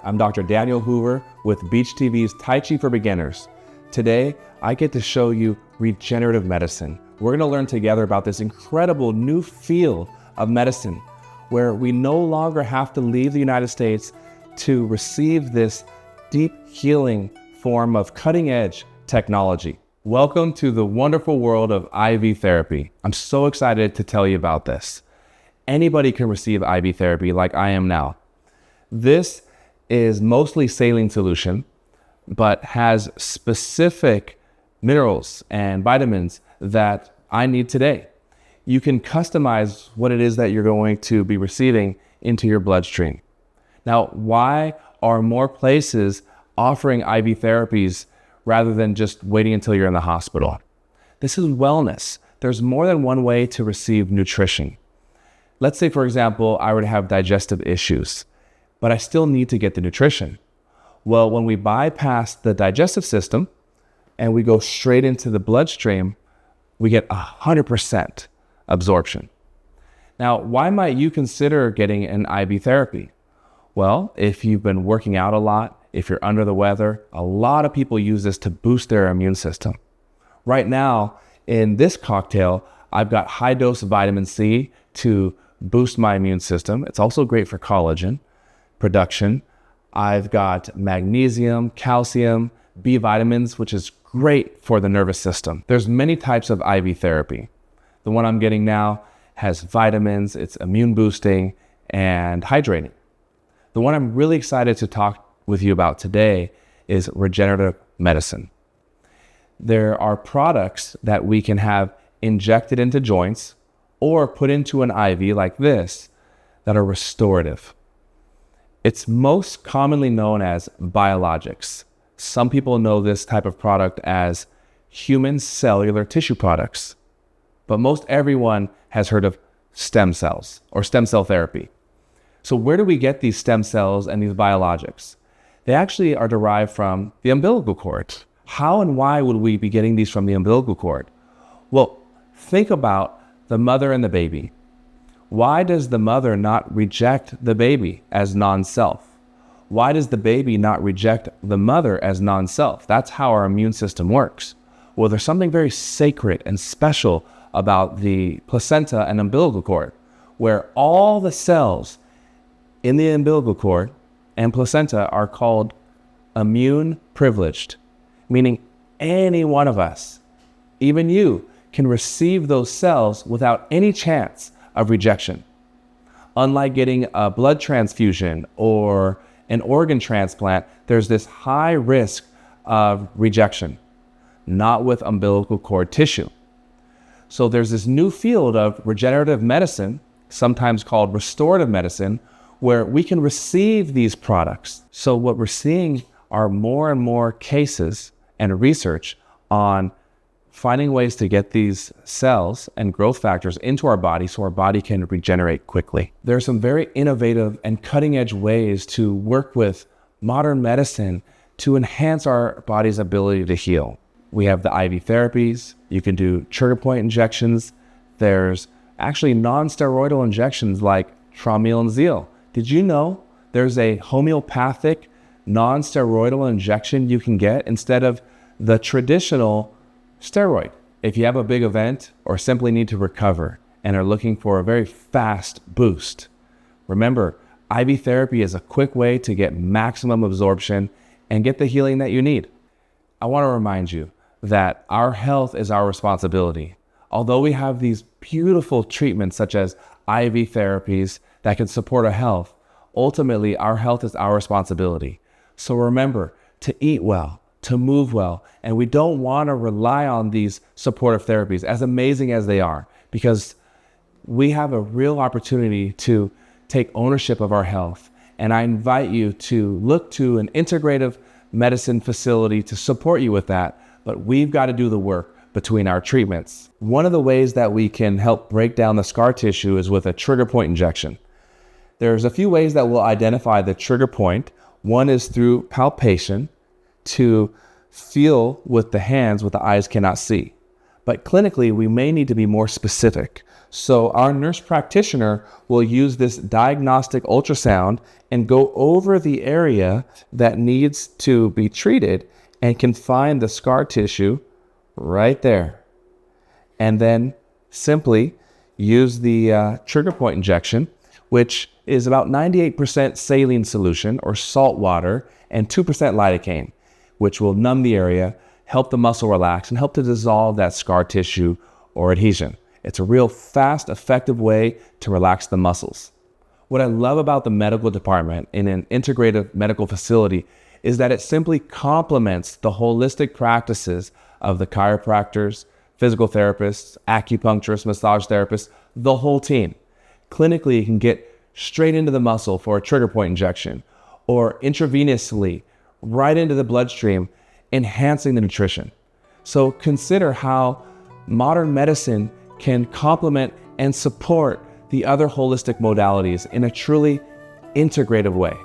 I'm Dr. Daniel Hoover with Beach TV's Tai Chi for Beginners. Today, I get to show you regenerative medicine. We're going to learn together about this incredible new field of medicine where we no longer have to leave the United States to receive this deep healing form of cutting-edge technology. Welcome to the wonderful world of IV therapy. I'm so excited to tell you about this. Anybody can receive IV therapy like I am now. This is mostly saline solution, but has specific minerals and vitamins that I need today. You can customize what it is that you're going to be receiving into your bloodstream. Now, why are more places offering IV therapies rather than just waiting until you're in the hospital? This is wellness. There's more than one way to receive nutrition. Let's say, for example, I were to have digestive issues, but I still need to get the nutrition. Well, when we bypass the digestive system and we go straight into the bloodstream, we get 100% absorption. Now, why might you consider getting an IV therapy? Well, if you've been working out a lot, if you're under the weather, a lot of people use this to boost their immune system. Right now, in this cocktail, I've got high dose vitamin C to boost my immune system. It's also great for collagen production. I've got magnesium, calcium, B vitamins, which is great for the nervous system. There's many types of IV therapy. The one I'm getting now has vitamins, it's immune boosting and hydrating. The one I'm really excited to talk with you about today is regenerative medicine. There are products that we can have injected into joints or put into an IV like this that are restorative. It's most commonly known as biologics. Some people know this type of product as human cellular tissue products, but most everyone has heard of stem cells or stem cell therapy. So where do we get these stem cells and these biologics? They actually are derived from the umbilical cord. How and why would we be getting these from the umbilical cord? Well, think about the mother and the baby. Why does the mother not reject the baby as non-self? Why does the baby not reject the mother as non-self? That's how our immune system works. Well, there's something very sacred and special about the placenta and umbilical cord, where all the cells in the umbilical cord and placenta are called immune privileged, meaning any one of us, even you, can receive those cells without any chance of rejection. Unlike getting a blood transfusion or an organ transplant, there's this high risk of rejection, not with umbilical cord tissue. So there's this new field of regenerative medicine, sometimes called restorative medicine, where we can receive these products. So what we're seeing are more and more cases and research on finding ways to get these cells and growth factors into our body so our body can regenerate quickly. There are some very innovative and cutting-edge ways to work with modern medicine to enhance our body's ability to heal. We have the IV therapies. You can do trigger point injections. There's actually non-steroidal injections like Traumeel and Zeal. Did you know there's a homeopathic non-steroidal injection you can get instead of the traditional steroid? If you have a big event or simply need to recover and are looking for a very fast boost, remember, IV therapy is a quick way to get maximum absorption and get the healing that you need. I want to remind you that our health is our responsibility. Although we have these beautiful treatments such as IV therapies that can support our health, ultimately our health is our responsibility. So remember to eat well, to move well, and we don't want to rely on these supportive therapies, as amazing as they are, because we have a real opportunity to take ownership of our health. And I invite you to look to an integrative medicine facility to support you with that, but we've got to do the work between our treatments. One of the ways that we can help break down the scar tissue is with a trigger point injection. There's a few ways that we'll identify the trigger point. One is through palpation, to feel with the hands what the eyes cannot see. but clinically we may need to be more specific. So our nurse practitioner will use this diagnostic ultrasound and go over the area that needs to be treated and can find the scar tissue right there. And then simply use the trigger point injection, which is about 98% saline solution or salt water and 2% lidocaine, which will numb the area, help the muscle relax, and help to dissolve that scar tissue or adhesion. It's a real fast, effective way to relax the muscles. What I love about the medical department in an integrative medical facility is that it simply complements the holistic practices of the chiropractors, physical therapists, acupuncturists, massage therapists, the whole team. Clinically, you can get straight into the muscle for a trigger point injection or intravenously right into the bloodstream, enhancing the nutrition. So consider how modern medicine can complement and support the other holistic modalities in a truly integrative way.